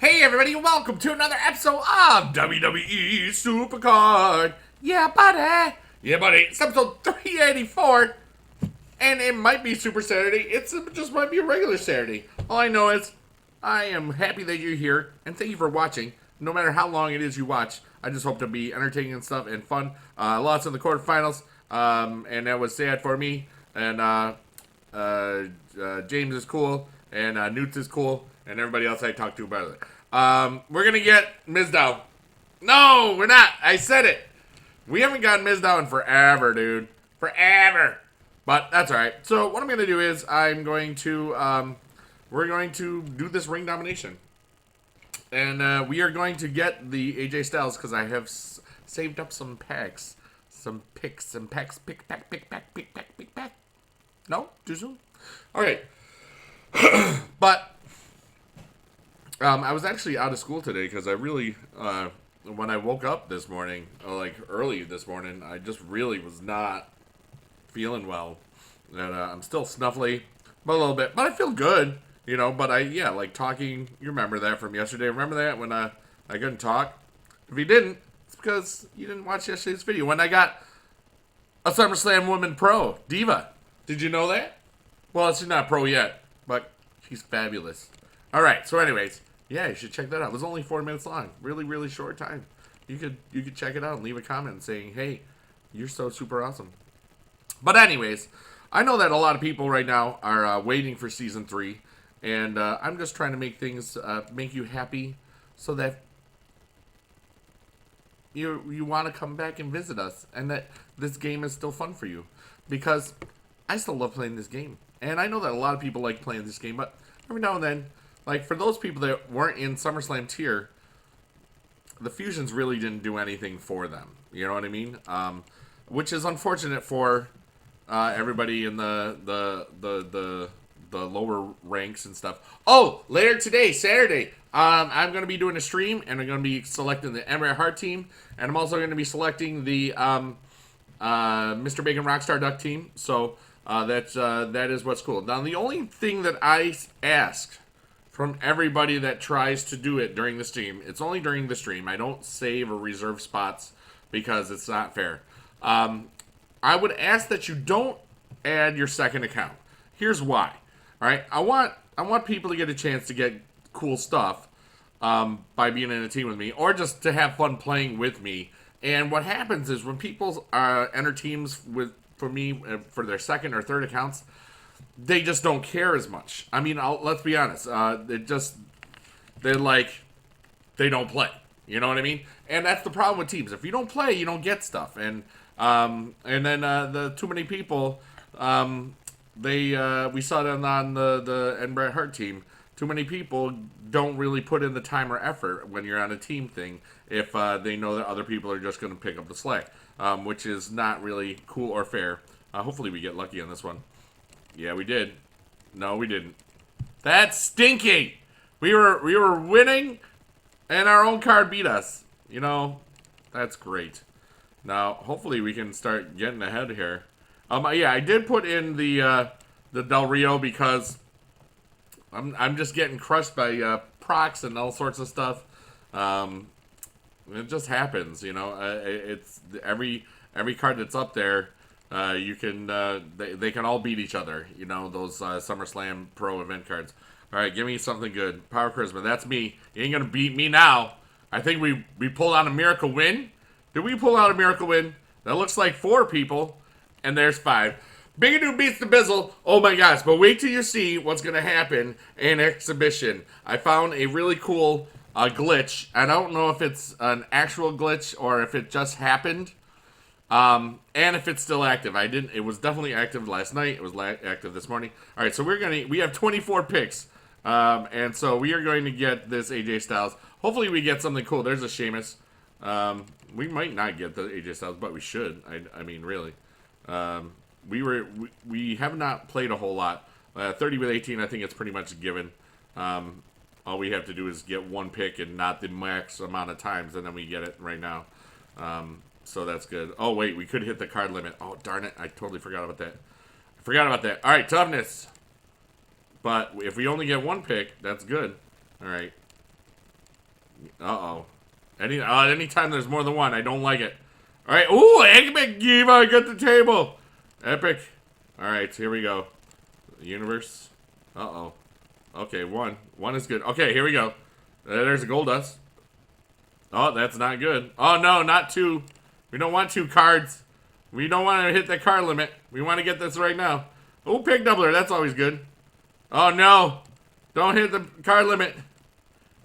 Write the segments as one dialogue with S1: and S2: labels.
S1: Hey everybody, welcome to another episode of WWE SuperCard. Yeah, buddy. Yeah, buddy. It's episode 384. And it might be Super Saturday. It just might be a regular Saturday. All I know is I am happy that you're here. And thank you for watching. No matter how long it is you watch, I just hope to be entertaining and stuff and fun. Lots in the quarterfinals. And that was sad for me. And James is cool. And Newt is cool. And everybody else I talked to about it. We're going to get Mizdow. No, we're not. I said it. We haven't gotten Mizdow in forever, dude. Forever. But that's alright. So what I'm going to do is we're going to do this ring domination. And we are going to get the AJ Styles because I have saved up some packs. Some picks. Pick pack. No? Too soon? Alright. But I was actually out of school today because I really, when I woke up this morning, like early this morning, I just really was not feeling well. And I'm still snuffly, but a little bit. But I feel good, you know. But like talking, you remember that from yesterday. Remember that when I couldn't talk? If you didn't, it's because you didn't watch yesterday's video. When I got a SummerSlam Woman Pro, Diva. Did you know that? Well, she's not pro yet, but she's fabulous. Alright, so anyways, yeah, you should check that out. It was only 4 minutes long. Really, really short time. You could check it out and leave a comment saying, hey, you're so super awesome. But anyways, I know that a lot of people right now are waiting for Season 3. And I'm just trying to make things, make you happy so that you want to come back and visit us. And that this game is still fun for you. Because I still love playing this game. And I know that a lot of people like playing this game, but every now and then, like for those people that weren't in SummerSlam tier, the fusions really didn't do anything for them. You know what I mean? Which is unfortunate for everybody in the lower ranks and stuff. Oh, later today, Saturday, I'm going to be doing a stream, and I'm going to be selecting the Emirate Heart team, and I'm also going to be selecting the Mr. Bacon Rockstar Duck team. So that is what's cool. Now, the only thing that I ask from everybody that tries to do it during the stream, it's only during the stream. I don't save or reserve spots because it's not fair. I would ask that you don't add your second account. Here's why. All right, I want people to get a chance to get cool stuff by being in a team with me, or just to have fun playing with me. And what happens is when people enter teams for me for their second or third accounts, they just don't care as much. I mean, let's be honest. They don't play. You know what I mean? And that's the problem with teams. If you don't play, you don't get stuff. And then the too many people, we saw it on the Bret Hart team. Too many people don't really put in the time or effort when you're on a team thing if they know that other people are just going to pick up the slack, which is not really cool or fair. Hopefully we get lucky on this one. Yeah, we did. No, we didn't. That's stinky. We were winning, and our own card beat us. You know, that's great. Now, hopefully we can start getting ahead here. Yeah, I did put in the Del Rio because I'm just getting crushed by procs and all sorts of stuff. It just happens, you know. It's every card that's up there. You can they can all beat each other, you know, those SummerSlam Pro event cards. All right, give me something good. Power Charisma, that's me. You ain't gonna beat me now. I think we pulled out a miracle win. Did we pull out a miracle win? That looks like 4 people, and there's 5. Bigedude beats the Bizzle. Oh my gosh! But wait till you see what's gonna happen in exhibition. I found a really cool glitch. I don't know if it's an actual glitch or if it just happened. And if it's still active. It was definitely active last night. It was active this morning. Alright, so we have 24 picks. And so we are going to get this AJ Styles. Hopefully we get something cool. There's a Sheamus. We might not get the AJ Styles, but we should. I mean, really. We have not played a whole lot. 30 with 18, I think it's pretty much a given. All we have to do is get one pick and not the max amount of times, and then we get it right now. So that's good. Oh, wait, we could hit the card limit. Oh, darn it. I totally forgot about that. All right, toughness. But if we only get one pick, that's good. All right. Uh-oh. Anytime there's more than one, I don't like it. Alright, ooh, epic Giva, get the table. Epic. Alright, here we go. Universe. Uh-oh. Okay, one. One is good. Okay, here we go. There's a gold dust. Oh, that's not good. Oh, no, not two. We don't want 2 cards. We don't want to hit the card limit. We want to get this right now. Oh, pig doubler. That's always good. Oh, no. Don't hit the card limit.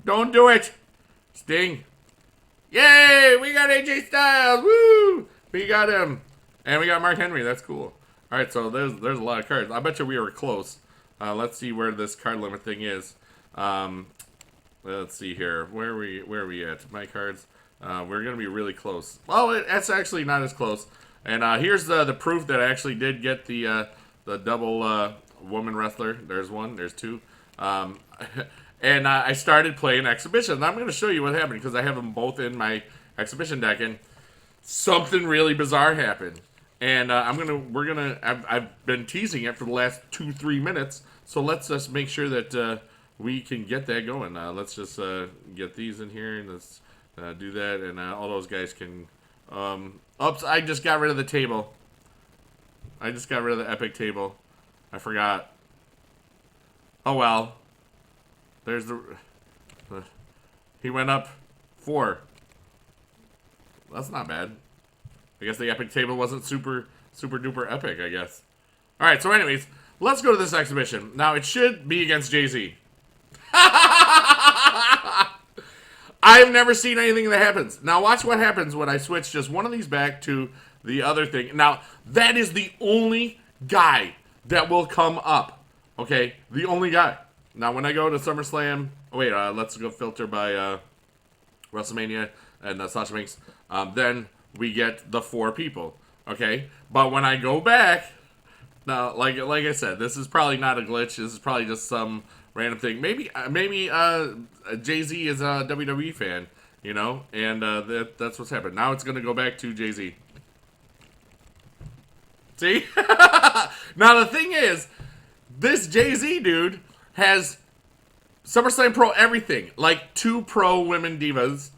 S1: Don't do it. Sting. Yay! We got AJ Styles. Woo! We got him. And we got Mark Henry. That's cool. All right, so there's a lot of cards. I bet you we were close. Let's see where this card limit thing is. Let's see here. Where are we at? My cards. We're gonna be really close. Well, that's actually not as close. And here's the proof that I actually did get the double woman wrestler. There's one. There's two. And I started playing exhibition. And I'm gonna show you what happened because I have them both in my exhibition deck, and something really bizarre happened. And I've been teasing it for the last 2-3 minutes. So let's just make sure that we can get that going. Let's just get these in here and let's do that, and all those guys can. Oops! I just got rid of the table. I just got rid of the epic table. I forgot. Oh well. There's the. He went up 4. That's not bad. I guess the epic table wasn't super duper epic, I guess. Alright, so anyways, let's go to this exhibition. Now, it should be against JayZ. I've never seen anything that happens. Now, watch what happens when I switch just one of these back to the other thing. Now, that is the only guy that will come up. Okay? The only guy. Now, when I go to SummerSlam... Oh, wait, let's go filter by WrestleMania and Sasha Banks. Then we get the 4 people. Okay? But when I go back... Now, like I said, this is probably not a glitch. This is probably just some random thing. Maybe JayZ is a WWE fan, you know, and that's what's happened. Now it's gonna go back to JayZ. See? Now the thing is, this JayZ dude has SummerSlam Pro everything, like 2 pro women divas,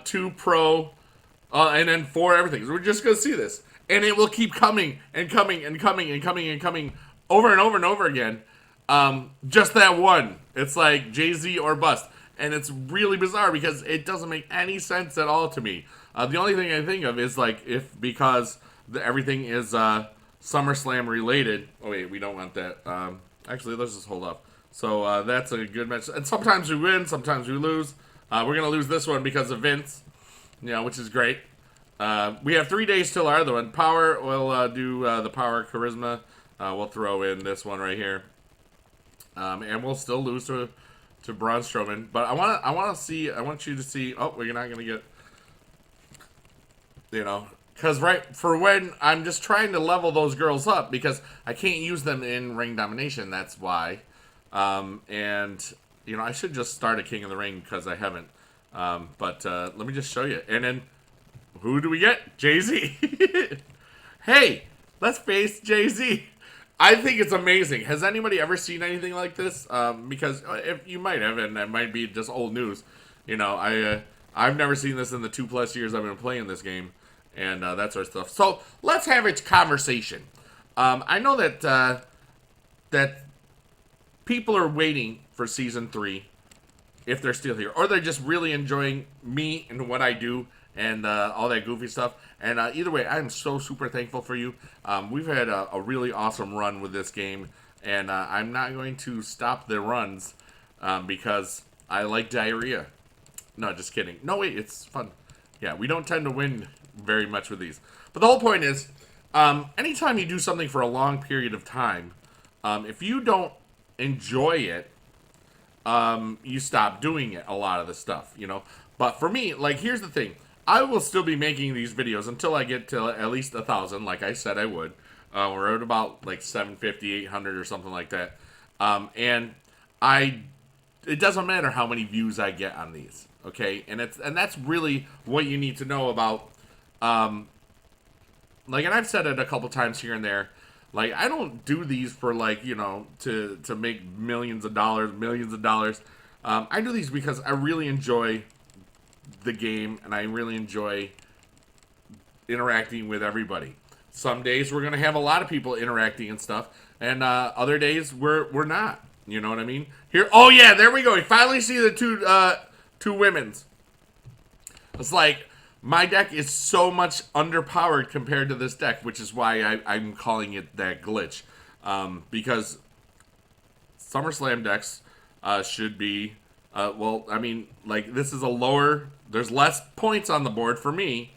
S1: 2 pro, and then 4 everything. So we're just gonna see this. And it will keep coming and coming and coming and coming and coming over and over and over again. Just that one. It's like JayZ or bust. And it's really bizarre because it doesn't make any sense at all to me. The only thing I think of is like because everything is SummerSlam related. Oh wait, we don't want that. Actually, let's just hold up. So that's a good match. And sometimes we win, sometimes we lose. We're going to lose this one because of Vince, you know, which is great. We have 3 days till our other one. Power, we'll do the Power Charisma. We'll throw in this one right here. And we'll still lose to Braun Strowman. But I want you to see, oh, we're not going to get, you know, because right, for when I'm just trying to level those girls up because I can't use them in ring domination, that's why. And, you know, I should just start a King of the Ring because I haven't. But let me just show you. And then, who do we get? JayZ. Hey, let's face JayZ. I think it's amazing. Has anybody ever seen anything like this? Because if you might have, and it might be just old news. You know, I've never seen this in the 2+ years I've been playing this game, and that sort of stuff. So let's have a conversation. I know that that people are waiting for season 3, if they're still here, or they're just really enjoying me and what I do. And all that goofy stuff. And either way, I'm so super thankful for you. We've had a really awesome run with this game. And I'm not going to stop the runs because I like diarrhea. No, just kidding. No, wait, it's fun. Yeah, we don't tend to win very much with these. But the whole point is, anytime you do something for a long period of time, if you don't enjoy it, you stop doing it, a lot of the stuff, you know. But for me, like, here's the thing. I will still be making these videos until I get to at least 1,000, like I said I would. We're at about like 750, 800 or something like that. And it doesn't matter how many views I get on these, okay? And that's really what you need to know about. Like, and I've said it a couple times here and there. Like, I don't do these for, like, you know, to make millions of dollars. I do these because I really enjoy the game, and I really enjoy interacting with everybody. Some days we're gonna have a lot of people interacting and stuff, and other days we're not. You know what I mean? Here, oh yeah, there we go. We finally see the two women's. It's like my deck is so much underpowered compared to this deck, which is why I'm calling it that glitch. Because SummerSlam decks should be, well, I mean, like, this is a lower, there's less points on the board for me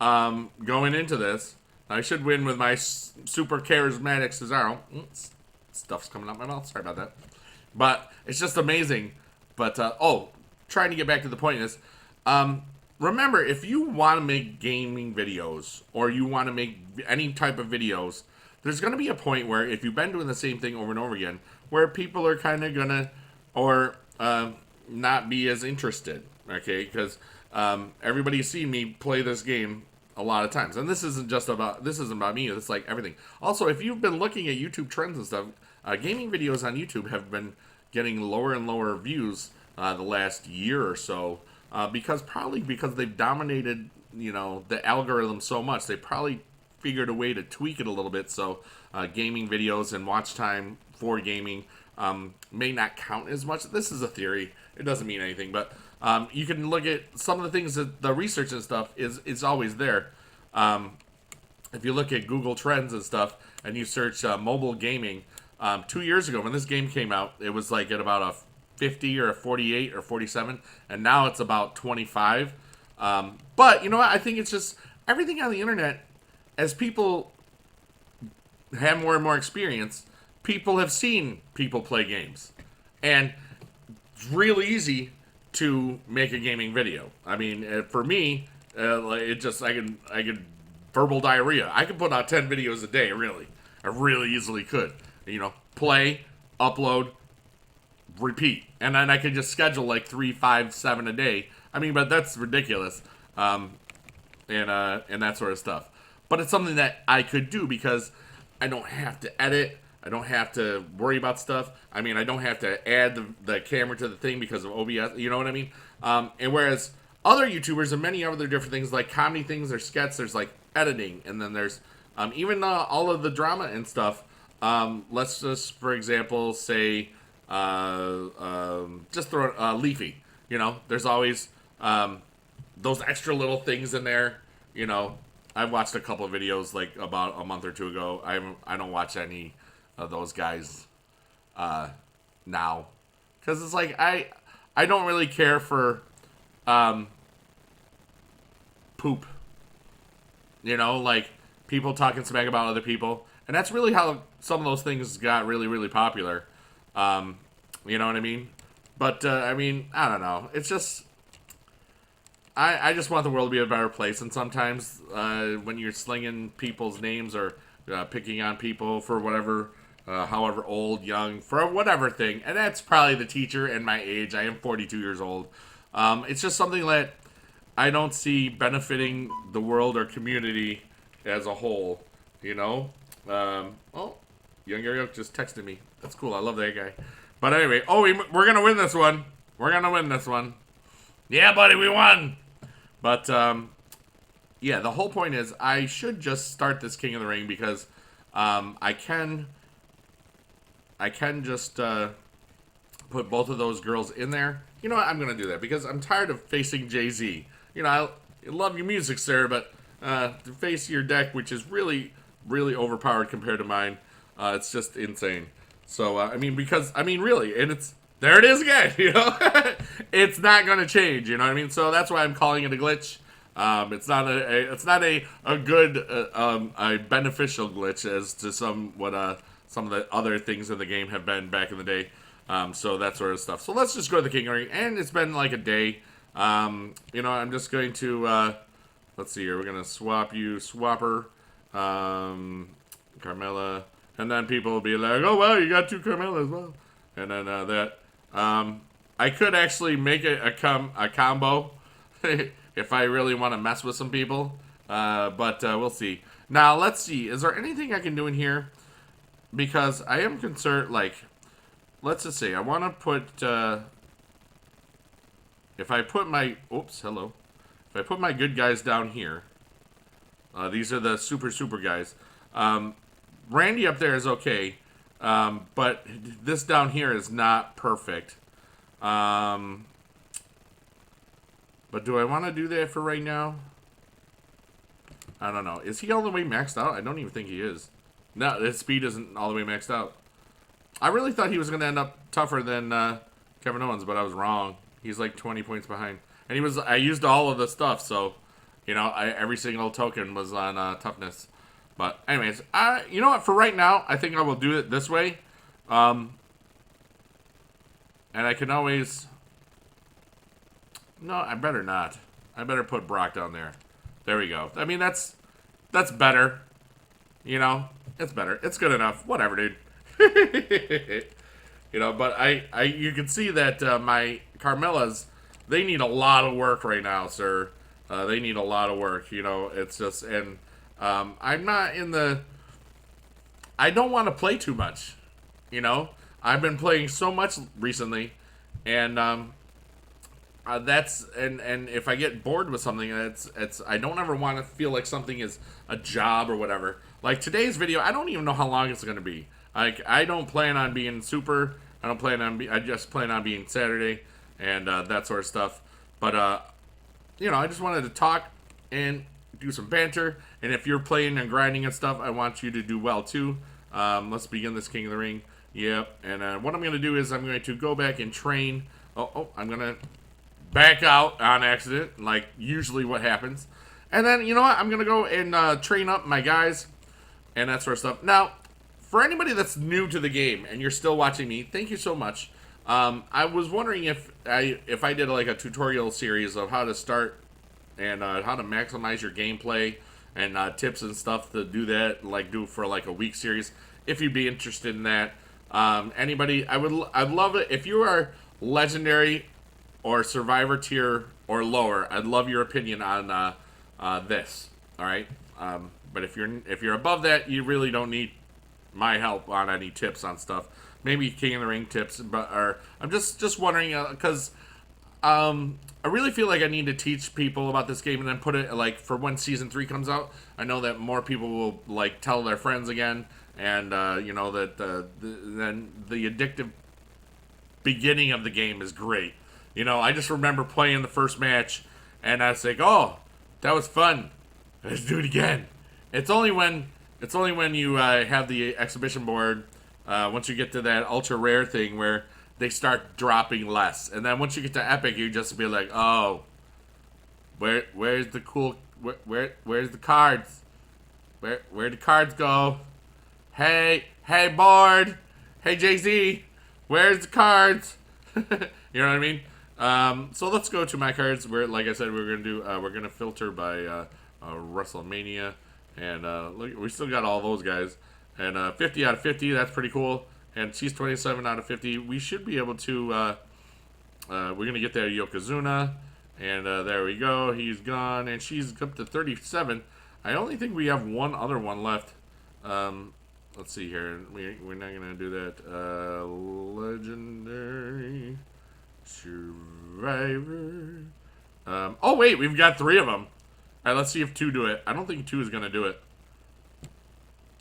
S1: going into this. I should win with my super charismatic Cesaro. Stuff's coming out my mouth, sorry about that. But it's just amazing. But, trying to get back to the point is, remember, if you want to make gaming videos, or you want to make any type of videos, there's going to be a point where, if you've been doing the same thing over and over again, where people are kind of going to, or not be as interested, okay? Because everybody's seen me play this game a lot of times. And this isn't about me, it's like everything. Also, if you've been looking at YouTube trends and stuff, gaming videos on YouTube have been getting lower and lower views the last year or so. Probably because they've dominated, the algorithm so much, they probably figured a way to tweak it a little bit so gaming videos and watch time for gaming may not count as much. This is a theory; it doesn't mean anything. But you can look at some of the things that the research and stuff is always there. If you look at Google Trends and stuff, and you search mobile gaming, 2 years ago when this game came out, it was like at about a 50 or a 48 or 47, and now it's about 25. But you know what? I think it's just everything on the internet. As people have more and more experience, people have seen people play games, and it's really easy to make a gaming video. I mean, for me, I could verbal diarrhea. I could put out 10 videos a day. Really, I really easily could. Play, upload, repeat, and then I could just schedule like 3, 5, 7 a day. I mean, but that's ridiculous, and that sort of stuff. But it's something that I could do because I don't have to edit. I don't have to worry about stuff. I mean, I don't have to add the camera to the thing because of OBS. You know what I mean? And whereas other YouTubers and many other different things like comedy things or skets, there's like editing, and then there's even all of the drama and stuff. Let's just, for example, say just throw Leafy. There's always those extra little things in there. I watched a couple of videos like about a month or two ago. I don't watch any of those guys now, because it's like I don't really care for poop. Like people talking smack about other people, and that's really how some of those things got really, really popular. You know what I mean? But I mean, I don't know. It's just I just want the world to be a better place, and sometimes when you're slinging people's names or picking on people for whatever, however old, young, for whatever thing, and that's probably the teacher and my age. I am 42 years old. It's just something that I don't see benefiting the world or community as a whole, Oh, Young Ariel just texted me. That's cool. I love that guy. But anyway, we're going to win this one. We're going to win this one. Yeah, buddy, we won. But, yeah, the whole point is I should just start this King of the Ring because I can just put both of those girls in there. You know what? I'm going to do that because I'm tired of facing JayZ. I love your music, sir, but to face your deck, which is really, really overpowered compared to mine, it's just insane. So, really, and there it is again, it's not going to change, you know what I mean? So that's why I'm calling it a glitch. It's not a good, a beneficial glitch as to some of the other things in the game have been back in the day. So that sort of stuff. So let's just go to the King Ring, and it's been like a day. I'm just going to, let's see here. We're going to swap you, Swapper, Carmella, and then people will be like, oh, well, you got 2 Carmella as well. And then that. I could actually make it a combo if I really want to mess with some people. But we'll see. Now, let's see. Is there anything I can do in here? Because I am concerned, like, let's just say, I want to put, if I put my, oops, hello. If I put my good guys down here, these are the super guys. Randy up there is okay, but this down here is not perfect. But do I want to do that for right now? I don't know. Is he all the way maxed out? I don't even think he is. No, his speed isn't all the way maxed out. I really thought he was going to end up tougher than Kevin Owens, but I was wrong. He's like 20 points behind. And I used all of the stuff, so, you know, every single token was on toughness. But anyways, you know what? For right now, I think I will do it this way. And I can always... No, I better not. I better put Brock down there. There we go. I mean, that's better. You know, it's better. It's good enough. Whatever, dude. You know, but you can see that my Carmelas, they need a lot of work right now, sir. They need a lot of work. You know, it's just, and I'm not in the. I don't want to play too much. You know, I've been playing so much recently, and that's and if I get bored with something, it's I don't ever want to feel like something is a job or whatever. Like today's video, I don't even know how long it's gonna be. Like I don't plan on being super. I don't plan on I just plan on being Saturday and that sort of stuff. But you know, I just wanted to talk and do some banter. And if you're playing and grinding and stuff, I want you to do well too. Let's begin this King of the Ring. Yep. And what I'm gonna do is I'm going to go back and train. I'm gonna back out on accident, like usually what happens. And then, you know what? I'm going to go and train up my guys and that sort of stuff. Now, for anybody that's new to the game and you're still watching me, thank you so much. I was wondering if I did like a tutorial series of how to start and how to maximize your gameplay and tips and stuff to do that, like do for like a week series, if you'd be interested in that. Anybody, I'd love it if you are legendary or survivor tier or lower. I'd love your opinion on this. All right, but if you're above that, you really don't need my help on any tips on stuff. Maybe King of the Ring tips, but I'm just wondering because I really feel like I need to teach people about this game and then put it like for when season 3 comes out. I know that more people will like tell their friends again, and you know that then the addictive beginning of the game is great. You know, I just remember playing the first match, and I was like, "Oh, that was fun. Let's do it again." It's only when you have the exhibition board. Once you get to that ultra rare thing where they start dropping less, and then once you get to epic, you just be like, "Oh, where's the cool? Where's the cards? Where'd the cards go? Hey board. Hey JayZ, where's the cards?" You know what I mean? So let's go to my cards. Like I said, we're gonna filter by WrestleMania, and look, we still got all those guys. And 50 out of 50, that's pretty cool. And she's 27 out of 50. We should be able to. We're gonna get there, Yokozuna, and there we go. He's gone, and she's up to 37. I only think we have one other one left. Let's see here. We're not gonna do that. Legendary Survivor. Oh wait, we've got 3 of them. All right, let's see if 2 do it. I don't think 2 is gonna do it.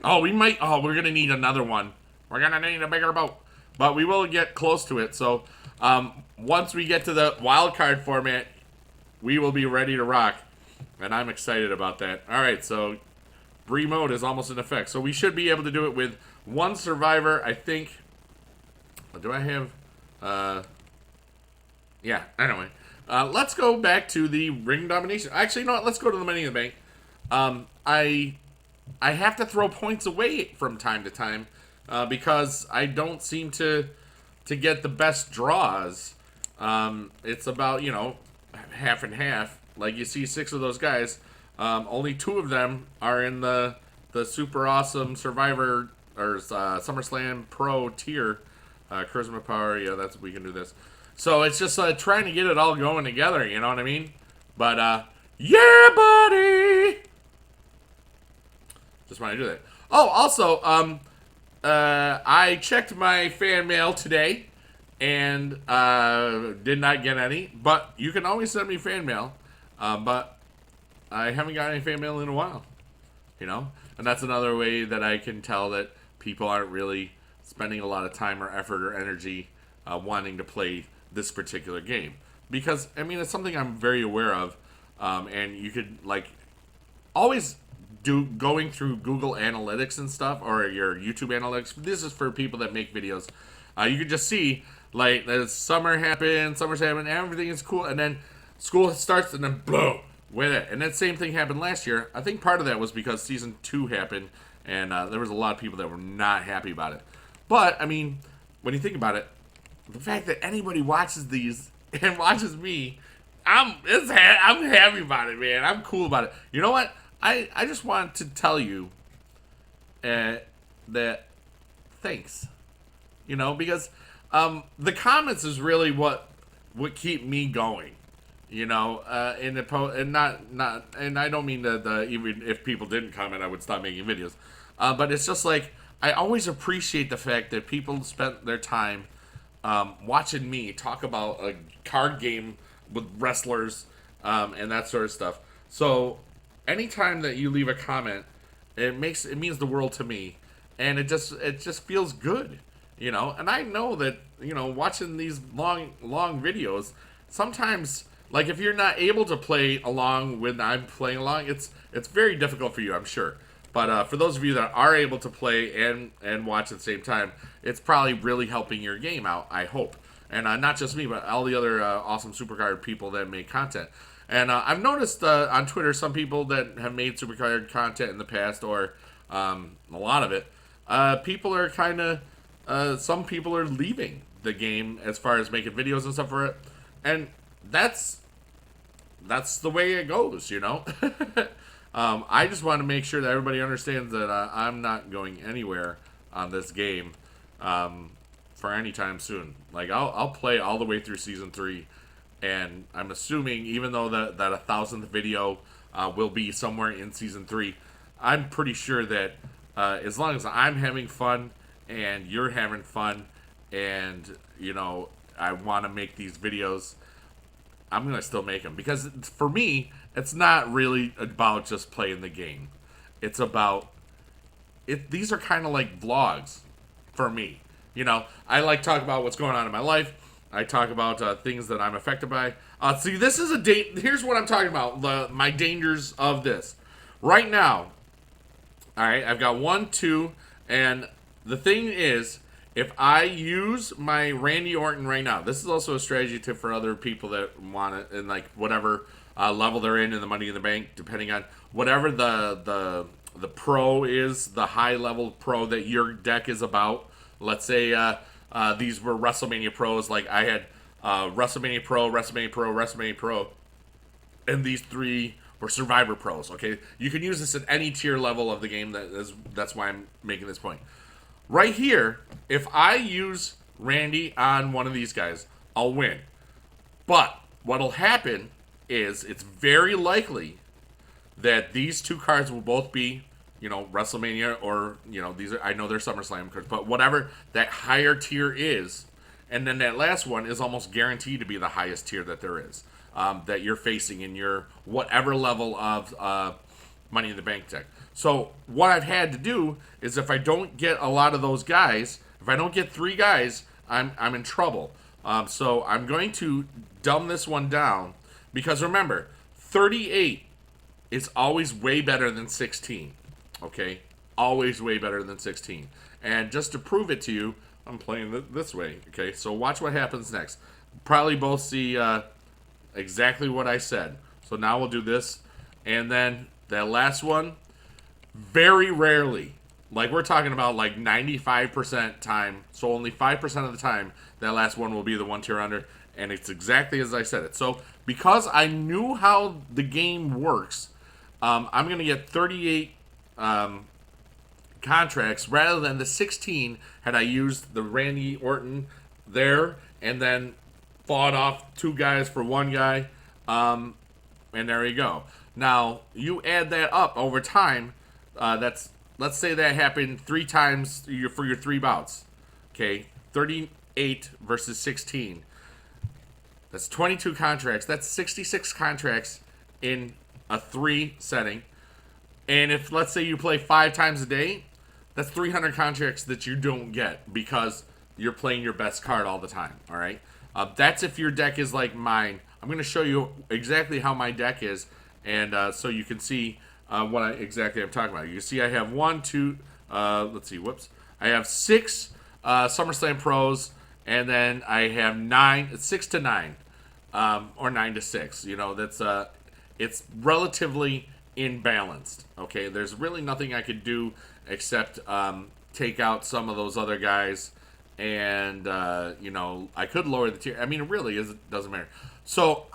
S1: Oh, we might. Oh, we're gonna need another one. We're gonna need a bigger boat, but we will get close to it. So, once we get to the wild card format, we will be ready to rock, and I'm excited about that. All right, so Bree mode is almost in effect, so we should be able to do it with 1 survivor, I think. Do I have? Yeah. Anyway, let's go back to the ring domination. Actually, you know what? Let's go to the Money in the Bank. I have to throw points away from time to time because I don't seem to get the best draws. It's about, you know, half and half. Like you see 6 of those guys. Only 2 of them are in the super awesome Survivor or SummerSlam Pro tier. Charisma Power, yeah, we can do this. So it's just trying to get it all going together, you know what I mean? But, yeah, buddy! Just want to do that. Oh, also, I checked my fan mail today, and did not get any. But you can always send me fan mail. But I haven't got any fan mail in a while. You know? And that's another way that I can tell that people aren't really spending a lot of time or effort or energy wanting to play this particular game. Because, I mean, it's something I'm very aware of. And you could, like, always do going through Google Analytics and stuff, or your YouTube Analytics. This is for people that make videos. You could just see, like, the summer's happened, everything is cool, and then school starts, and then boom, with it. And that same thing happened last year. I think part of that was because Season 2 happened, and there was a lot of people that were not happy about it. But, I mean, when you think about it, the fact that anybody watches these and watches me, I'm happy about it, man. I'm cool about it. You know what? I just want to tell you that thanks. You know, because the comments is really what keep me going. You know, and I don't mean that even if people didn't comment, I would stop making videos. But it's just like I always appreciate the fact that people spent their time watching me talk about a card game with wrestlers and that sort of stuff. So anytime that you leave a comment, it means the world to me, and it just feels good, you know. And I know that, you know, watching these long videos, sometimes, like, if you're not able to play along when I'm playing along, it's very difficult for you, I'm sure. But for those of you that are able to play and watch at the same time, it's probably really helping your game out, I hope. And not just me, but all the other awesome SuperCard people that make content. And I've noticed on Twitter some people that have made SuperCard content in the past, or a lot of it, people are kind of, some people are leaving the game as far as making videos and stuff for it. And that's the way it goes, you know? I just want to make sure that everybody understands that I'm not going anywhere on this game for any time soon. Like, I'll play all the way through Season 3. And I'm assuming, even though that 1,000th video will be somewhere in Season 3, I'm pretty sure that as long as I'm having fun and you're having fun, and, you know, I want to make these videos, I'm going to still make them. Because for me, it's not really about just playing the game. It's about... These are kind of like vlogs for me. You know, I like talk about what's going on in my life. I talk about things that I'm affected by. See, this is here's what I'm talking about. My dangers of this. Right now, alright, I've got 1, 2, and the thing is, if I use my Randy Orton right now, this is also a strategy tip for other people that want it, and like whatever level they're in the Money in the Bank, depending on whatever the pro is, the high level pro that your deck is about. Let's say these were WrestleMania pros, like I had WrestleMania Pro, WrestleMania Pro, WrestleMania Pro, and these 3 were Survivor pros. Okay, you can use this at any tier level of the game. That's why I'm making this point. Right here, if I use Randy on one of these guys, I'll win. But what'll happen is it's very likely that these 2 cards will both be, you know, WrestleMania, or, you know, these are, I know they're SummerSlam cards, but whatever that higher tier is, and then that last one is almost guaranteed to be the highest tier that there is, that you're facing in your whatever level of Money in the Bank deck. So what I've had to do is, if I don't get a lot of those guys, if I don't get 3 guys, I'm in trouble. So I'm going to dumb this one down, because remember, 38 is always way better than 16. Okay? Always way better than 16. And just to prove it to you, I'm playing this way. Okay? So watch what happens next. Probably both see exactly what I said. So now we'll do this. And then that last one, very rarely, like we're talking about like 95% time, so only 5% of the time, that last one will be the 1 tier under. And it's exactly as I said it. So because I knew how the game works, I'm going to get 38 contracts rather than the 16 had I used the Randy Orton there and then fought off 2 guys for 1 guy. And there you go. Now, you add that up over time. Let's say that happened 3 times for your 3 bouts. Okay, 30 8 versus 16. That's 22 contracts. That's 66 contracts in a 3 setting. And if, let's say, you play 5 times a day, that's 300 contracts that you don't get because you're playing your best card all the time, all right? That's if your deck is like mine. I'm going to show you exactly how my deck is, and so you can see what exactly I'm talking about. You can see I have 1, 2, let's see, whoops. I have 6 SummerSlam Pros, and then I have 6 to 9, or 9 to 6. You know, that's it's relatively imbalanced. Okay, there's really nothing I could do except take out some of those other guys, and you know, I could lower the tier. I mean, it really doesn't matter. So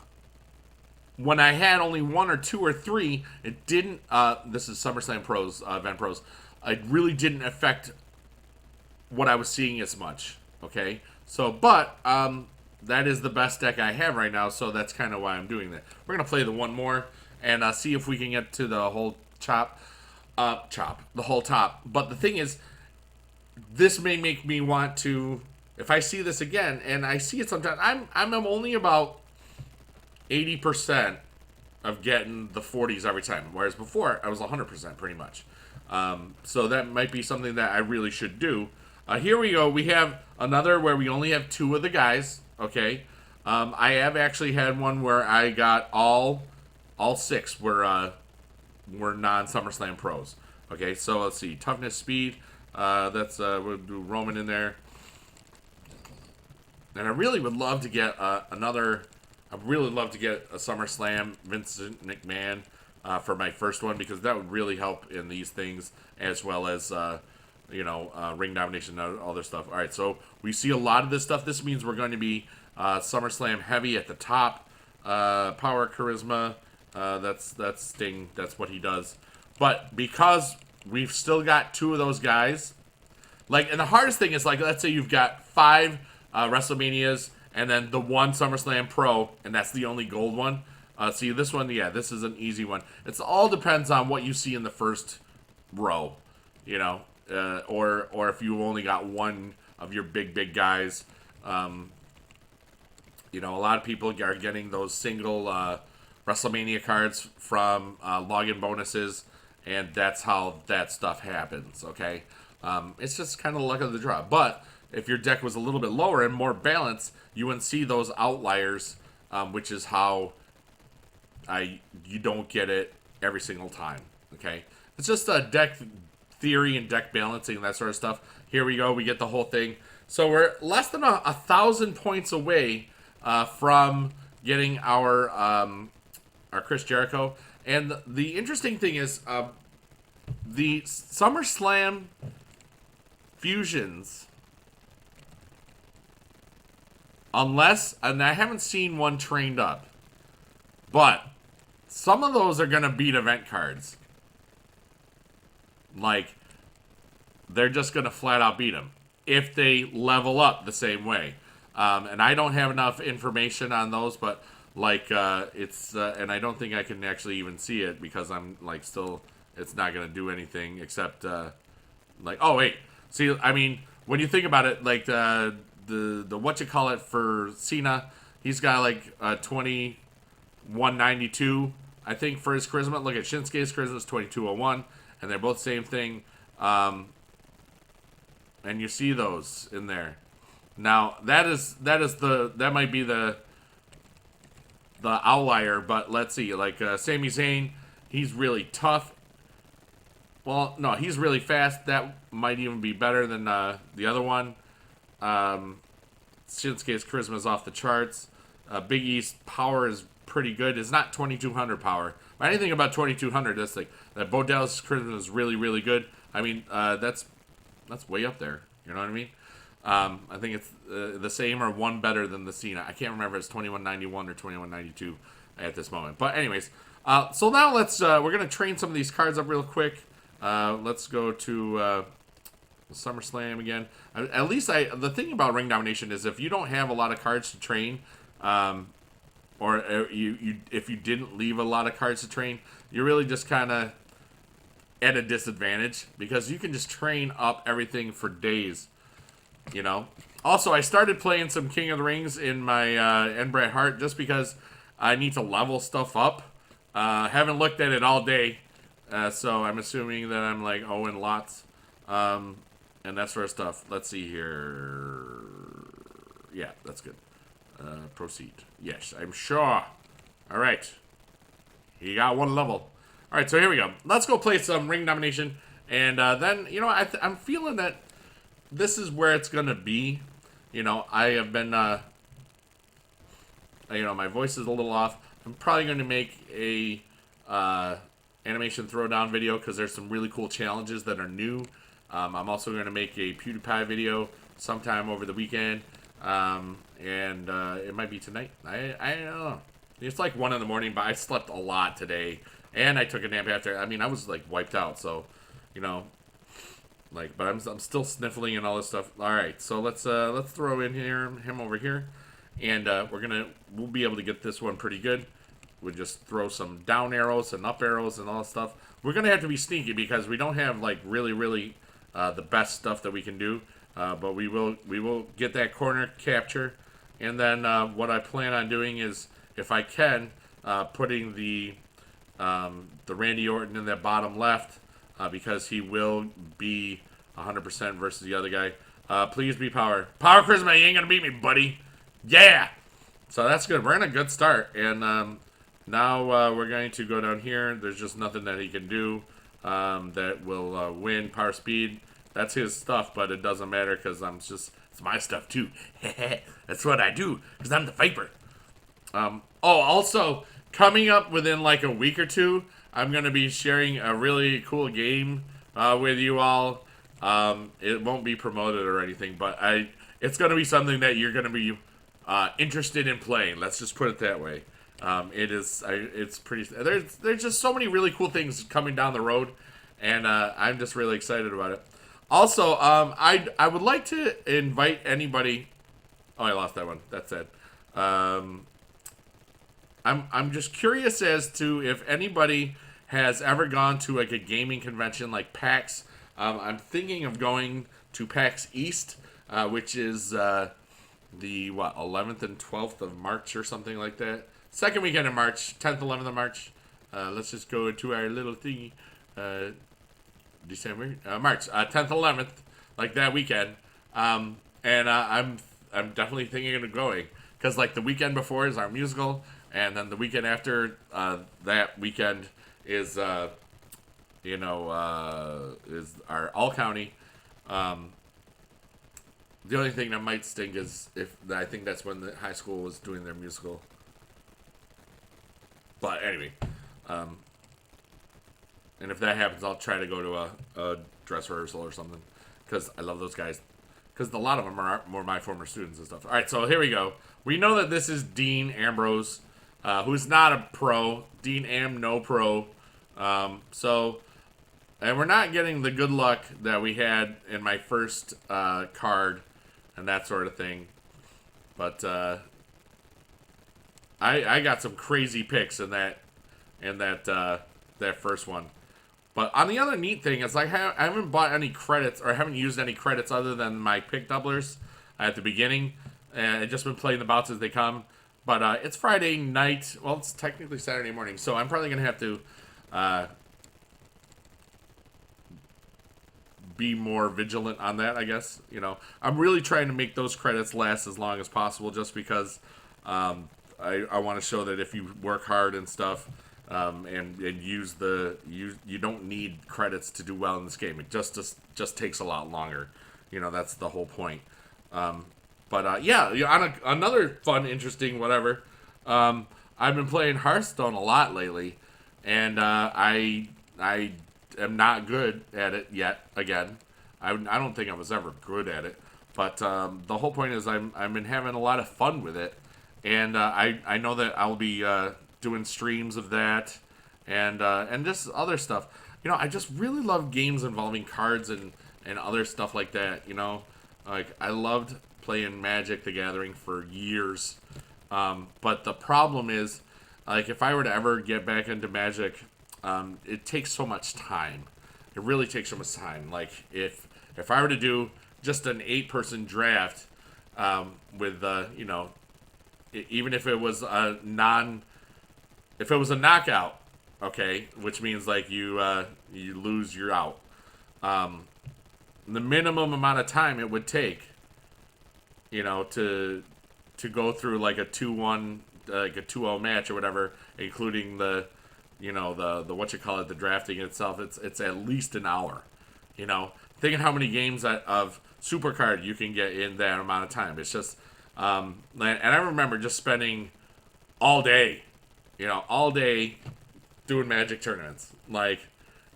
S1: when I had only 1 or 2 or 3, it didn't. This is SummerSlam Pros, Event Pros. It really didn't affect what I was seeing as much. Okay, so but that is the best deck I have right now, so that's kind of why I'm doing that. We're gonna play the one more and see if we can get to the whole the whole top. But the thing is, this may make me want to, if I see this again, and I see it sometimes, I'm only about 80% of getting the 40s every time, whereas before I was 100% pretty much. So that might be something that I really should do. Here we go. We have another where we only have 2 of the guys. Okay, I have actually had one where I got all 6 were non-SummerSlam Pros. Okay, so let's see, toughness, speed. That's we'll do Roman in there, and I really would love to get another. I really love to get a SummerSlam Vincent McMahon for my first one, because that would really help in these things, as well as you know, ring domination and all other stuff. All right, so we see a lot of this stuff. This means we're going to be SummerSlam heavy at the top. Power, charisma. That's Sting. That's what he does. But because we've still got 2 of those guys, like, and the hardest thing is, like, let's say you've got 5 WrestleManias and then the 1 SummerSlam Pro, and that's the only gold one. See, this one, yeah, this is an easy one. It's all depends on what you see in the first row, you know, or if you only got 1 of your big guys. You know, a lot of people are getting those single WrestleMania cards from login bonuses, and that's how that stuff happens, okay? It's just kind of luck of the draw. But if your deck was a little bit lower and more balanced, you wouldn't see those outliers, which is how you don't get it every single time, okay? It's just a deck theory and deck balancing and that sort of stuff. Here we go. We get the whole thing. So we're less than 1,000 points away from getting our Chris Jericho. And the interesting thing is, the SummerSlam fusions, unless, and I haven't seen one trained up, but some of those are going to beat event cards. Like, they're just going to flat out beat them if they level up the same way. And I don't have enough information on those, but like it's and I don't think I can actually even see it, because I'm like still, it's not gonna do anything except like, oh wait, see, I mean, when you think about it, like the what you call it for Cena, he's got like 2192, I think, for his charisma. Look at Shinsuke's charisma is 2201, and they're both same thing. And you see those in there. Now that might be the outlier, but let's see. Like Sami Zayn, he's really tough. Well, no, he's really fast. That might even be better than the other one. Shinsuke's charisma is off the charts. Big E's power is pretty good. It's not 2200 power. But anything about 2200, that's like that. Bo Dallas' charisma is really, really good. I mean, that's way up there. You know what I mean? I think it's the same or one better than the Cena. I can't remember if it's 2191 or 2192 at this moment. But anyways, so now let's we're gonna train some of these cards up real quick. Let's go to SummerSlam again. At least the thing about ring domination is, if you don't have a lot of cards to train, or if you didn't leave a lot of cards to train, you're really just kind of at a disadvantage, because you can just train up everything for days. You know, Also, I started playing some King of the Rings in my Bret Hart just because I need to level stuff up. Haven't looked at it all day, so I'm assuming that I'm like in lots, and that sort of stuff. Let's see here. Yeah, that's good. Proceed. Yes, I'm sure. All right. He got one level. All right, so here we go. Let's go play some ring domination, and then I'm feeling that this is where it's gonna be. I have been, my voice is a little off. I'm probably going to make a animation throwdown video because there's some really cool challenges that are new. I'm also going to make a PewDiePie video sometime over the weekend, and it might be tonight. I don't know. It's like 1 in the morning, but I slept a lot today, and I took a nap after. I mean, I was like wiped out, so but I'm still sniffling and all this stuff. All right, so let's throw in him over here, and we'll be able to get this one pretty good. We'll just throw some down arrows and up arrows and all that stuff. We're gonna have to be sneaky because we don't have like really the best stuff that we can do, but we will get that corner capture, and then what I plan on doing is, if I can, putting the Randy Orton in that bottom left. Because he will be 100% versus the other guy. Please be power. Power charisma, you ain't gonna beat me, buddy. Yeah! So that's good. We're in a good start. And now we're going to go down here. There's just nothing that he can do that will win. Power speed, that's his stuff, but it doesn't matter because it's my stuff too. That's what I do, because I'm the Viper. Also, coming up within like a week or two, I'm going to be sharing a really cool game with you all. It won't be promoted or anything, but it's going to be something that you're going to be interested in playing. Let's just put it that way. It's pretty... There's just so many really cool things coming down the road, and I'm just really excited about it. Also, I would like to invite anybody... Oh, I lost that one. That's sad. I'm just curious as to if anybody has ever gone to like a gaming convention like PAX. I'm thinking of going to PAX East, which is the 11th and 12th of March or something like that. Second weekend in March, 10th, 11th of March. Let's just go into our little thingy. December, March, 10th, 11th, like that weekend. And I'm definitely thinking of going because like the weekend before is our musical. And then the weekend after that weekend is, is our all county. The only thing that might stink is I think that's when the high school was doing their musical. But anyway, and if that happens, I'll try to go to a dress rehearsal or something because I love those guys. Because a lot of them are more my former students and stuff. All right, so here we go. We know that this is Dean Ambrose. Who's not a pro. Dean Am, no pro. And we're not getting the good luck that we had in my first card and that sort of thing. But I got some crazy picks in that first one. But on the other neat thing is, like, I haven't bought any credits, or I haven't used any credits other than my pick doublers at the beginning. And I've just been playing the bouts as they come. But it's Friday night. Well, it's technically Saturday morning, so I'm probably going to have to be more vigilant on that, I guess. I'm really trying to make those credits last as long as possible just because I want to show that if you work hard and stuff and use you don't need credits to do well in this game. It just takes a lot longer. That's the whole point. But yeah, on another fun, interesting, whatever. I've been playing Hearthstone a lot lately, and I am not good at it yet. Again, I don't think I was ever good at it. But the whole point is I've been having a lot of fun with it, and I know that I'll be doing streams of that, and just other stuff. I just really love games involving cards and other stuff like that. Like I loved playing Magic the Gathering for years, but the problem is, like, if I were to ever get back into Magic, it takes so much time. It really takes so much time. Like if I were to do just an 8-person draft, with you know, even if it was a if it was a knockout, okay, which means like you lose, you're out. The minimum amount of time it would take, you know, to go through like a 2-1, like a 2-0 match or whatever, including the, you know, the what you call it, the drafting itself. It's at least an hour. You know, thinking how many games of SuperCard you can get in that amount of time. It's just, and I remember just spending all day, you know, all day doing Magic tournaments. Like,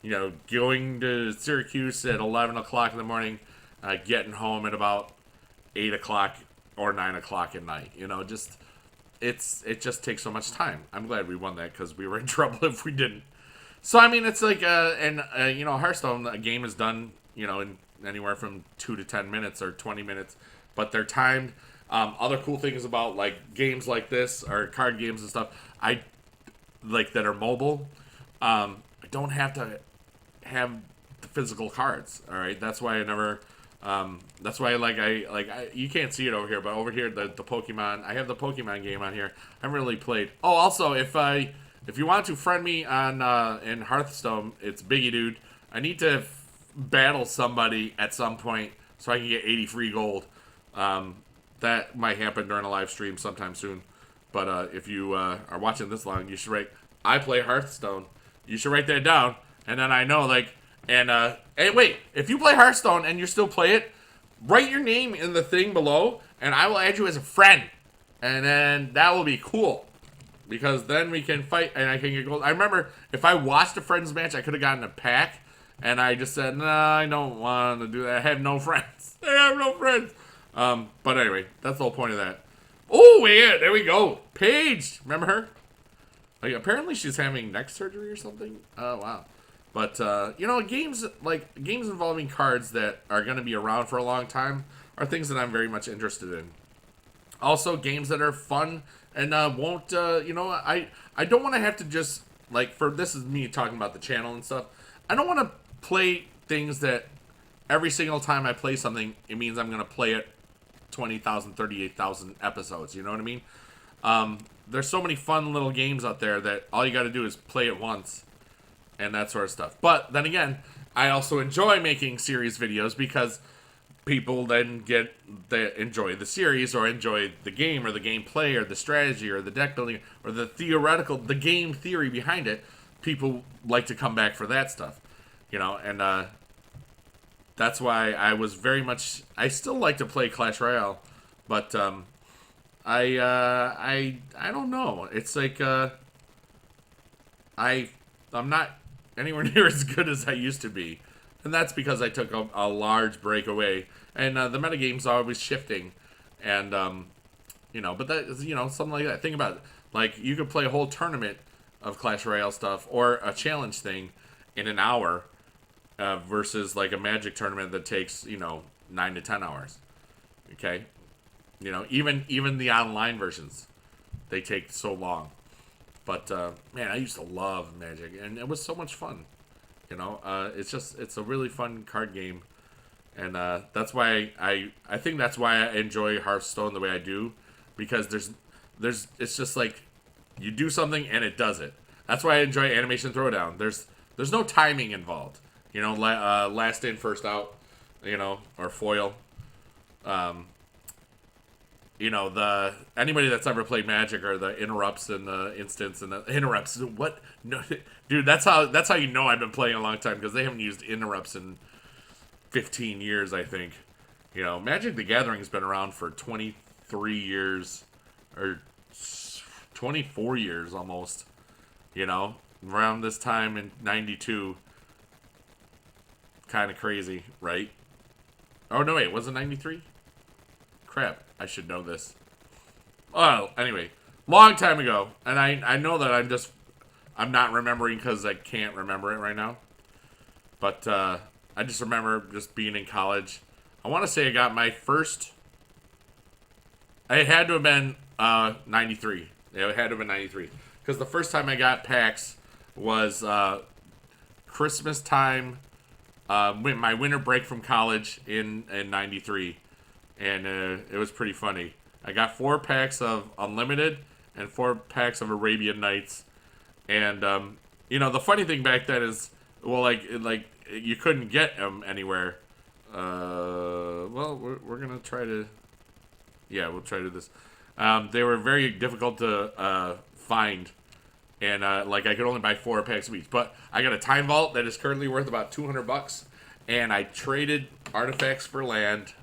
S1: you know, going to Syracuse at 11 o'clock in the morning, getting home at about 8 o'clock or 9 o'clock at night. You know, just, it just takes so much time. I'm glad we won that because we were in trouble if we didn't. So, I mean, it's like, you know, Hearthstone, a game is done, you know, in anywhere from 2 to 10 minutes or 20 minutes, but they're timed. Other cool things about, like, games like this, or card games and stuff, that are mobile, I don't have to have the physical cards, all right? That's why I never, that's why, you can't see it over here, but over here, the Pokemon, I have the Pokemon game on here. I haven't really played. Oh, also, if you want to friend me on, in Hearthstone, it's bigedude. I need to battle somebody at some point so I can get 80 free gold. That might happen during a live stream sometime soon. But if you are watching this long, you should write, I play Hearthstone. You should write that down. And then I know, like, hey, wait, if you play Hearthstone and you still play it, write your name in the thing below, and I will add you as a friend. And then that will be cool. Because then we can fight and I can get gold. I remember if I watched a friends match, I could have gotten a pack. And I just said, nah, I don't want to do that. I have no friends. I have no friends. But anyway, that's the whole point of that. Oh, yeah, there we go. Paige. Remember her? Like, apparently she's having neck surgery or something. Oh, wow. But, you know, games involving cards that are going to be around for a long time are things that I'm very much interested in. Also, games that are fun and won't, you know, I don't want to have to just, like, this is me talking about the channel and stuff. I don't want to play things that every single time I play something, it means I'm going to play it 20,000, 38,000 episodes. You know what I mean? There's so many fun little games out there that all you got to do is play it once and that sort of stuff. But then again, I also enjoy making series videos because people then enjoy the series or enjoy the game or the gameplay or the strategy or the deck building or the game theory behind it. People like to come back for that stuff, you know, and that's why I still like to play Clash Royale, but I don't know. It's like I'm not anywhere near as good as I used to be, and that's because I took a large break away, and the metagame's always shifting, and you know, but that is, you know, something like that. Think about it. Like, you could play a whole tournament of Clash Royale stuff or a challenge thing in an hour versus like a Magic tournament that takes, you know, 9 to 10 hours. Okay, you know, even the online versions, they take so long. But man, I used to love Magic, and it was so much fun. You know, it's a really fun card game, and that's why I think that's why I enjoy Hearthstone the way I do, because it's just like, you do something and it does it. That's why I enjoy Animation Throwdown. There's no timing involved. You know, last in, first out, you know, or foil. You know, anybody that's ever played Magic, or the interrupts and the instants and the interrupts. What? No, dude, that's how you know I've been playing a long time, because they haven't used interrupts in 15 years, I think. You know, Magic the Gathering's been around for 23 years, or 24 years almost, you know, around this time in 92. Kind of crazy, right? Oh, no, wait, was it 93? Crap, I should know this. Oh, anyway, long time ago, and I know that I'm not remembering because I can't remember it right now, but I just remember just being in college. I want to say I got my first, it had to have been 93. Yeah, it had to have been 93. Because the first time I got packs was Christmas time, my winter break from college in 93. and it was pretty funny. I got 4 packs of Unlimited and 4 packs of Arabian Nights, and you know, the funny thing back then is, well, like you couldn't get them anywhere. Well, we're gonna try to, yeah, we'll try to do this. They were very difficult to find, and like I could only buy 4 packs of each. But I got a time vault that is currently worth about $200, and I traded artifacts for land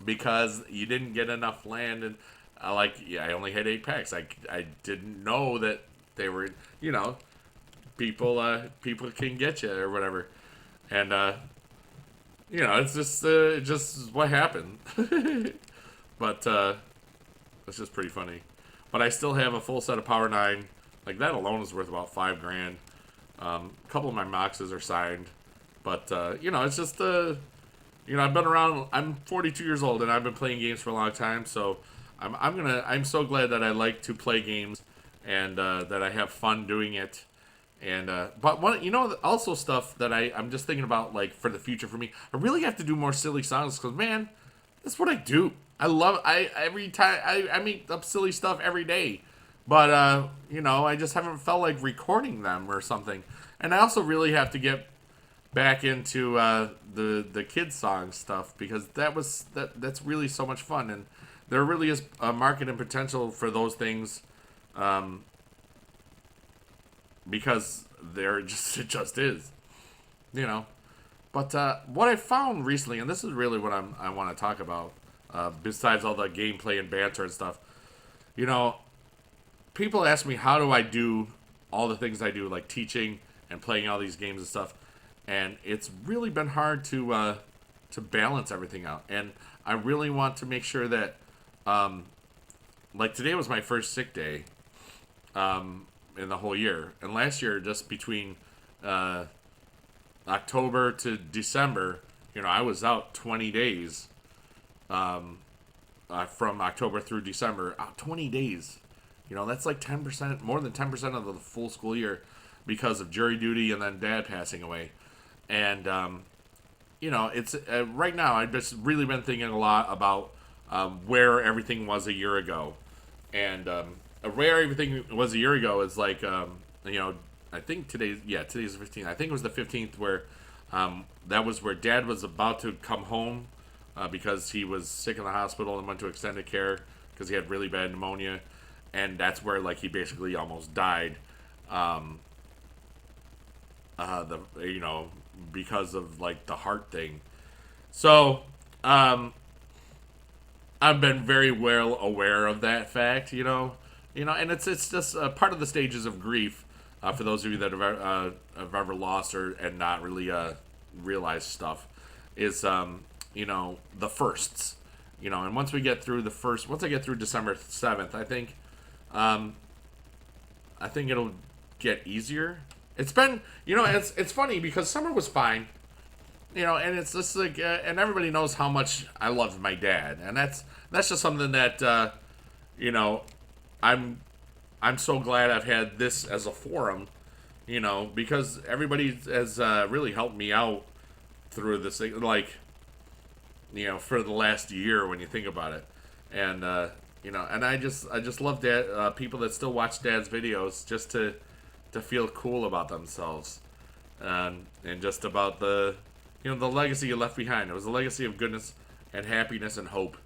S1: because you didn't get enough land, and I only had 8 packs. I didn't know that they were, you know, people can get you or whatever, and you know, it's just what happened. But it's just pretty funny. But I still have a full set of Power 9. Like, that alone is worth about $5 grand. A couple of my Moxes are signed. But, you know, it's just, you know, I've been around, I'm 42 years old, and I've been playing games for a long time, so I'm so glad that I like to play games, and that I have fun doing it. And, but one, you know, also stuff that I'm just thinking about, like, for the future for me, I really have to do more silly songs, because, man, that's what I do. I love, every time, I make up silly stuff every day. But, you know, I just haven't felt like recording them or something. And I also really have to get back into the kids song stuff, because that's really so much fun, and there really is a market and potential for those things, because it just is, you know. But what I found recently, and this is really what I want to talk about, besides all the gameplay and banter and stuff, you know, people ask me how do I do all the things I do, like teaching and playing all these games and stuff, and it's really been hard to balance everything out. And I really want to make sure that, like today was my first sick day in the whole year, and last year, just between October to December, you know, I was out 20 days from October through December. 20 days. You know, that's like 10%, more than 10% of the full school year, because of jury duty and then Dad passing away. And, you know, it's right now I've just really been thinking a lot about where everything was a year ago. And where everything was a year ago is like, you know, I think today's the 15th. I think it was the 15th where that was where Dad was about to come home because he was sick in the hospital and went to extended care because he had really bad pneumonia. And that's where, like, he basically almost died, you know, because of, like, the heart thing. So, I've been very well aware of that fact, you know, and it's just part of the stages of grief, for those of you that have ever lost and not really realized stuff, is, you know, the firsts, you know, and once I get through December 7th, I think it'll get easier. It's been, you know, it's funny because summer was fine, you know, and it's just like, and everybody knows how much I love my dad, and that's just something that, you know, I'm so glad I've had this as a forum, you know, because everybody has really helped me out through this thing, like, you know, for the last year when you think about it, and you know, and I just love Dad, people that still watch Dad's videos just to feel cool about themselves, and just about the, you know, the legacy you left behind. It was a legacy of goodness and happiness and hope,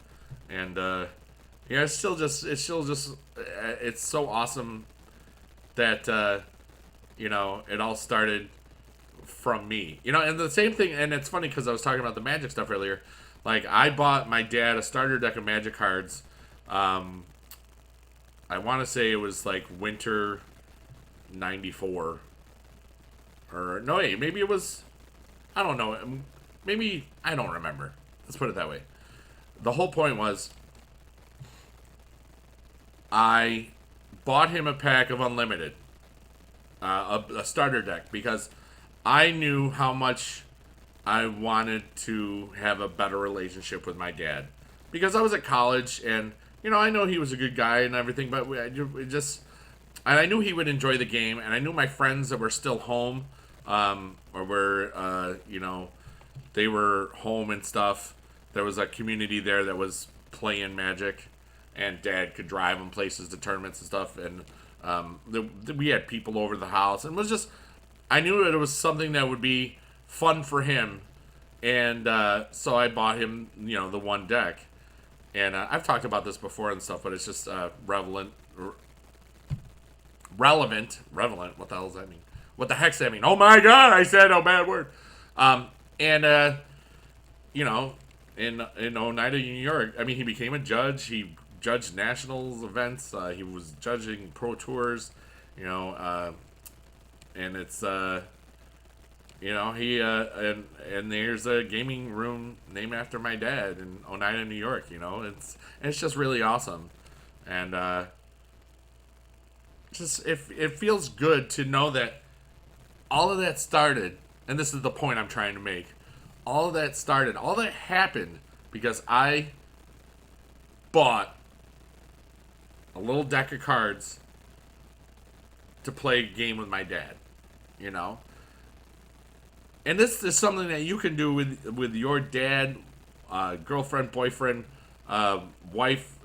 S1: and yeah, it's so awesome that you know, it all started from me, you know, and the same thing. And it's funny because I was talking about the Magic stuff earlier. Like, I bought my dad a starter deck of Magic cards. I want to say it was like winter '94, or no, wait, maybe it was, I don't know, maybe, I don't remember. Let's put it that way. The whole point was, I bought him a pack of Unlimited, a starter deck, because I knew how much I wanted to have a better relationship with my dad, because I was at college, and, you know, I know he was a good guy and everything, but and I knew he would enjoy the game, and I knew my friends that were still home, or were, you know, they were home and stuff, there was a community there that was playing Magic, and Dad could drive them places to tournaments and stuff, and we had people over the house, and it was just, I knew it was something that would be fun for him, and so I bought him, you know, the one deck, and I've talked about this before and stuff, but it's just relevant. What the hell does that mean? What the heck's that mean? Oh my God, I said a bad word. You know, in Oneida, New York, I mean, he became a judge. He judged nationals events. He was judging pro tours, you know, and it's, you know, he, and there's a gaming room named after my dad in Oneida, New York, you know, it's just really awesome. And, just, it feels good to know that all of that started, and this is the point I'm trying to make, all of that started, all that happened because I bought a little deck of cards to play a game with my dad, you know? And this is something that you can do with your dad, girlfriend, boyfriend, wife,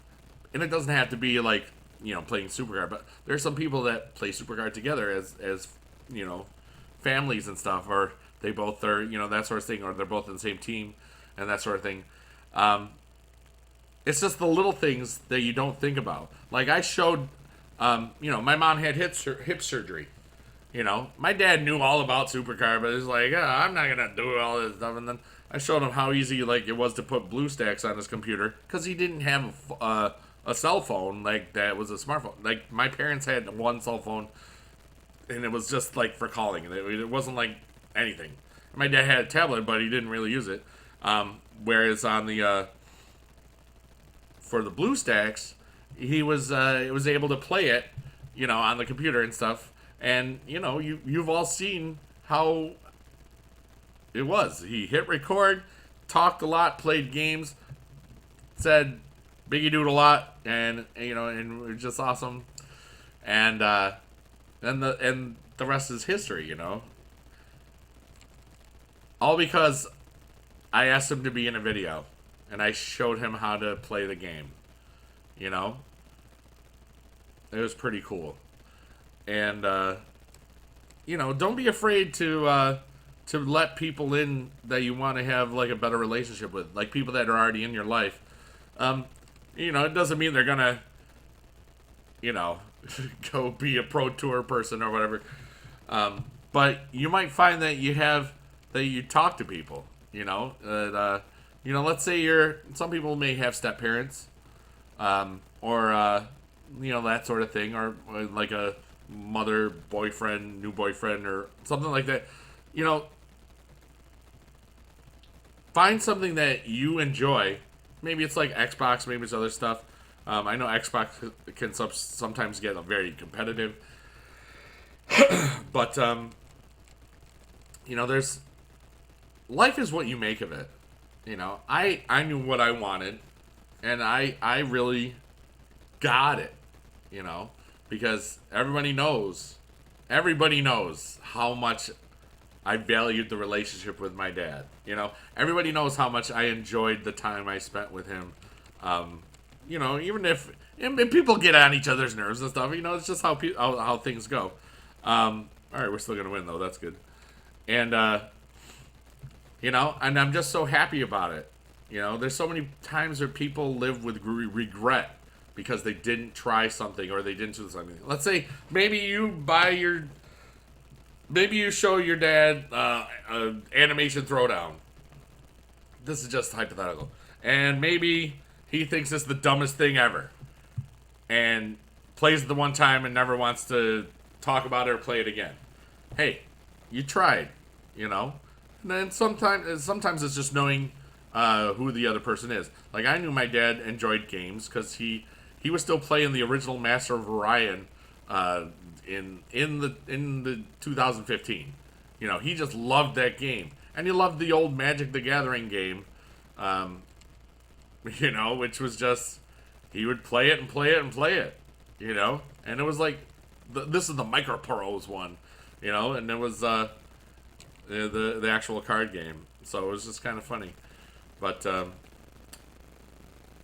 S1: and it doesn't have to be like, you know, playing SuperCard, but there's some people that play SuperCard together as you know, families and stuff, or they both are, you know, that sort of thing, or they're both in the same team and that sort of thing. It's just the little things that you don't think about. Like I showed, you know, my mom had hip surgery. You know, my dad knew all about SuperCard, but he's like, I'm not gonna do all this stuff. And then I showed him how easy like it was to put Bluestacks on his computer because he didn't have a cell phone like that was a smartphone. Like my parents had one cell phone, and it was just like for calling. It wasn't like anything. My dad had a tablet, but he didn't really use it. Whereas on the for the Bluestacks, he was able to play it, you know, on the computer and stuff. And you know, you've all seen how it was. He hit record, talked a lot, played games, said bigedude a lot, and you know, and it was just awesome. And the rest is history, you know. All because I asked him to be in a video, and I showed him how to play the game. You know, it was pretty cool. And you know, don't be afraid to let people in that you want to have like a better relationship with, like people that are already in your life. You know, it doesn't mean they're gonna, you know, go be a pro tour person or whatever. But you might find that you talk to people. You know, you know, let's say some people may have step parents, or you know, that sort of thing, or like a mother, boyfriend, new boyfriend, or something like that. You know, find something that you enjoy. Maybe it's like Xbox, maybe it's other stuff. I know Xbox can sometimes get very competitive. But, you know, life is what you make of it. You know, I knew what I wanted, and I really got it, you know, because everybody knows how much I valued the relationship with my dad. You know, everybody knows how much I enjoyed the time I spent with him. You know, even if people get on each other's nerves and stuff, you know, it's just how things go. All right, we're still gonna win though. That's good. And you know, and I'm just so happy about it. You know, there's so many times where people live with regret because they didn't try something or they didn't do something. Let's say maybe you show your dad an animation throwdown. This is just hypothetical. And maybe he thinks it's the dumbest thing ever. And plays it the one time and never wants to talk about it or play it again. Hey, you tried, you know? And then sometimes it's just knowing who the other person is. Like, I knew my dad enjoyed games because he was still playing the original Master of Orion in the 2015. You know, he just loved that game. And he loved the old Magic the Gathering game, you know, which was just, he would play it and play it and play it, you know? And it was like, this is the Micro Pros one, you know? And it was the actual card game. So it was just kind of funny. But,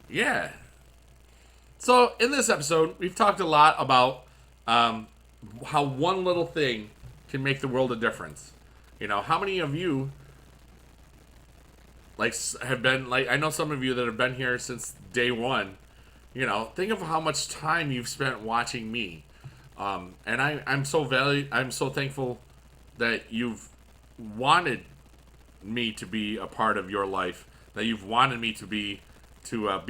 S1: Yeah. So in this episode, we've talked a lot about how one little thing can make the world a difference. You know, how many of you have been I know some of you that have been here since day one. You know, think of how much time you've spent watching me, and I'm so thankful that you've wanted me to be a part of your life, that you've wanted me to be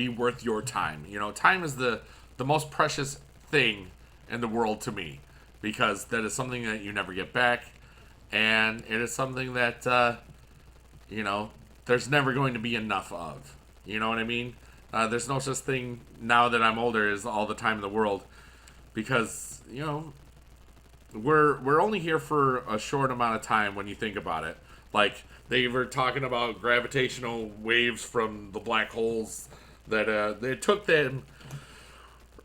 S1: worth your time. You know, time is the most precious thing in the world to me, because that is something that you never get back, and it is something that you know, there's never going to be enough of. You know what I mean? There's no such thing now that I'm older as all the time in the world, because you know we're only here for a short amount of time when you think about it. Like, they were talking about gravitational waves from the black holes that it took them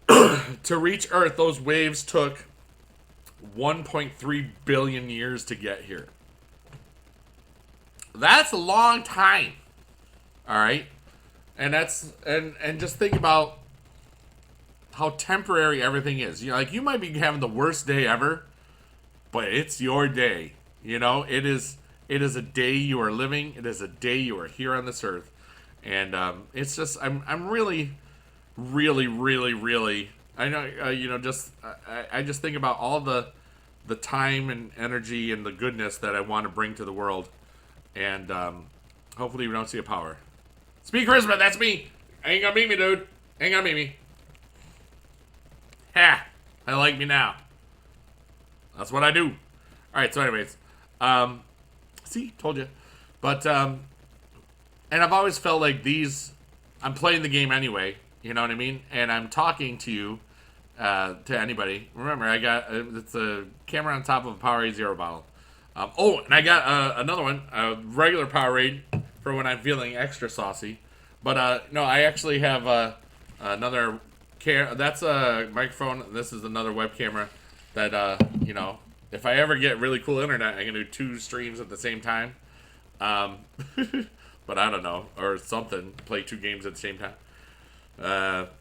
S1: to reach Earth. Those waves took 1.3 billion years to get here. That's a long time. All right? And just think about how temporary everything is. You know, like, you might be having the worst day ever, but it's your day. You know, it is a day you are living. It is a day you are here on this earth. And it's just, I'm really, really, really, really, I know, you know, just, I just think about all the time and energy and the goodness that I want to bring to the world. And hopefully we don't see a power. Speed Charisma, that's me. Ain't gonna beat me, dude. Ain't gonna beat me. Ha! I like me now. That's what I do. Alright, so anyways. See? Told you. But, and I've always felt like I'm playing the game anyway. You know what I mean? And I'm talking to you, to anybody. Remember, I got, it's a camera on top of a Powerade Zero bottle. And I got another one, a regular Powerade for when I'm feeling extra saucy. But no, I actually have another that's a microphone. This is another web camera that you know, if I ever get really cool internet, I can do 2 streams at the same time. But I don't know, or something. Play 2 games at the same time.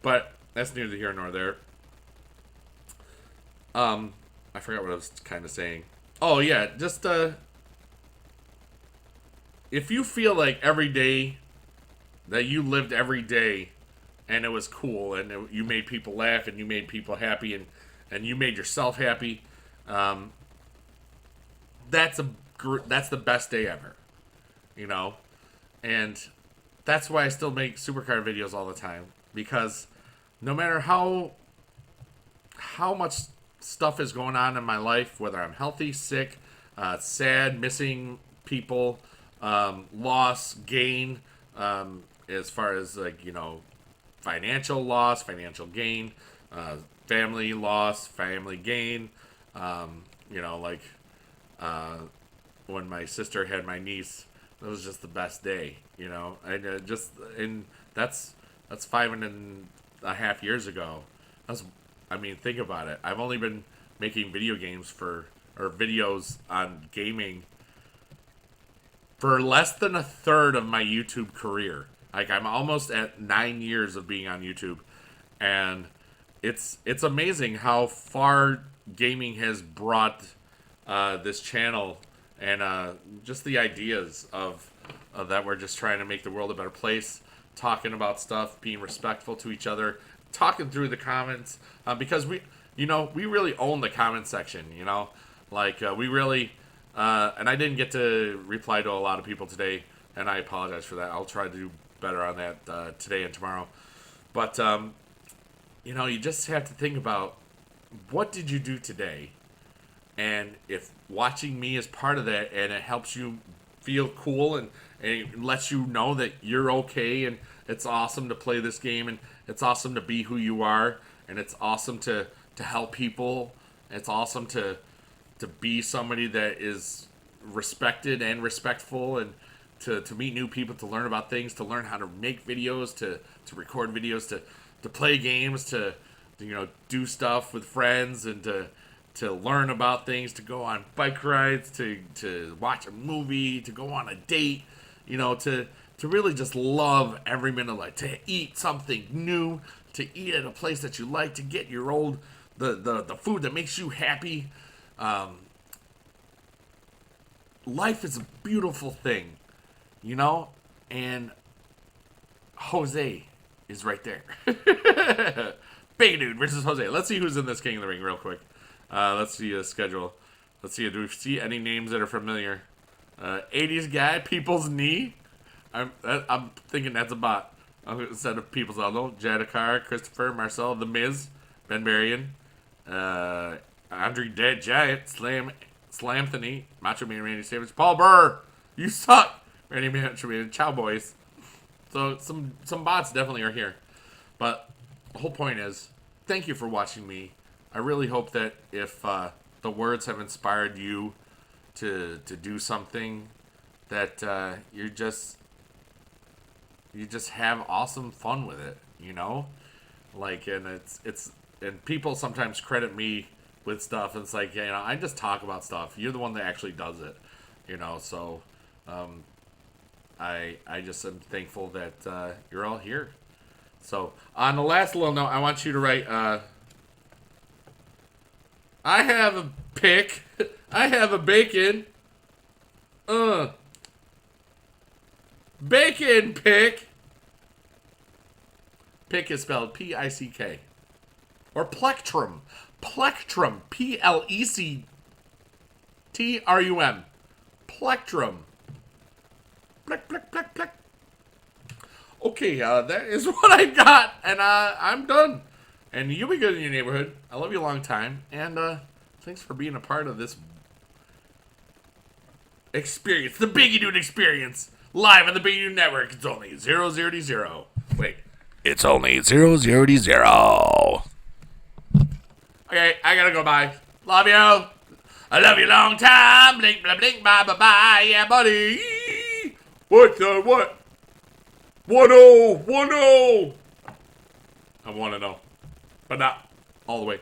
S1: But that's neither here nor there. I forgot what I was kind of saying. Oh yeah, just if you feel like every day that you lived every day and it was cool and you made people laugh and you made people happy and you made yourself happy, that's the best day ever, you know. And that's why I still make SuperCard videos all the time, because no matter how much stuff is going on in my life, whether I'm healthy, sick, sad, missing people, loss, gain, as far as, like, you know, financial loss, financial gain, family loss, family gain, you know, like, when my sister had my niece, it was just the best day, you know. And that's 5.5 years ago. I mean, think about it. I've only been making video games or videos on gaming for less than a third of my YouTube career. Like, I'm almost at 9 years of being on YouTube, and it's amazing how far gaming has brought this channel, and just the ideas of that we're just trying to make the world a better place, talking about stuff, being respectful to each other, talking through the comments, because we really own the comment section, you know, like, we really, and I didn't get to reply to a lot of people today, and I apologize for that. I'll try to do better on that today and tomorrow. But you know, you just have to think about, what did you do today, and if watching me is part of that, and it helps you feel cool, and it lets you know that you're okay, and it's awesome to play this game, and it's awesome to be who you are, and it's awesome to help people. It's awesome to be somebody that is respected and respectful, and to meet new people, to learn about things, to learn how to make videos, to record videos, to play games, to you know, do stuff with friends, and to learn about things, to go on bike rides, to watch a movie, to go on a date, you know, to to really just love every minute of life, to eat something new, to eat at a place that you like, to get your the food that makes you happy. Life is a beautiful thing, you know, and Jose is right there. Bigedude versus Jose. Let's see who's in this King of the Ring real quick. Let's see a schedule. Let's see, do we see any names that are familiar? 80s guy, People's Knee. I'm thinking that's a bot. Instead of People's Elbow. Jadakar, Christopher, Marcel, The Miz, Ben Berrien, Andre Dead Giant, Slamthony, Macho Man Randy Savage, Paul Burr, you suck, Randy Macho Man, Chow Boys. So some bots definitely are here. But the whole point is, thank you for watching me. I really hope that if the words have inspired you to do something, that you just have awesome fun with it, you know? Like, and and people sometimes credit me with stuff, and it's like, yeah, you know, I just talk about stuff. You're the one that actually does it, you know? So I just am thankful that you're all here. So on the last little note, I want you to write I have a pick. I have a bacon. Bacon pick. Pick is spelled P-I-C-K. Or plectrum. Plectrum. P-L-E-C-T-R-U-M. Plectrum. Plek, plek, plek, plek. Okay, that is what I got. And I'm done. And you'll be good in your neighborhood. I love you a long time. And thanks for being a part of this experience. The bigedude experience. Live on the bigedude network. It's only 00D0. Wait. It's only 00D0. Okay, I gotta go. Bye. Love you. I love you long time. Blink, blah, blink, bye, bye, bye. Yeah, buddy. What the what? 1-0. 1-0. I want to know. But not all the way.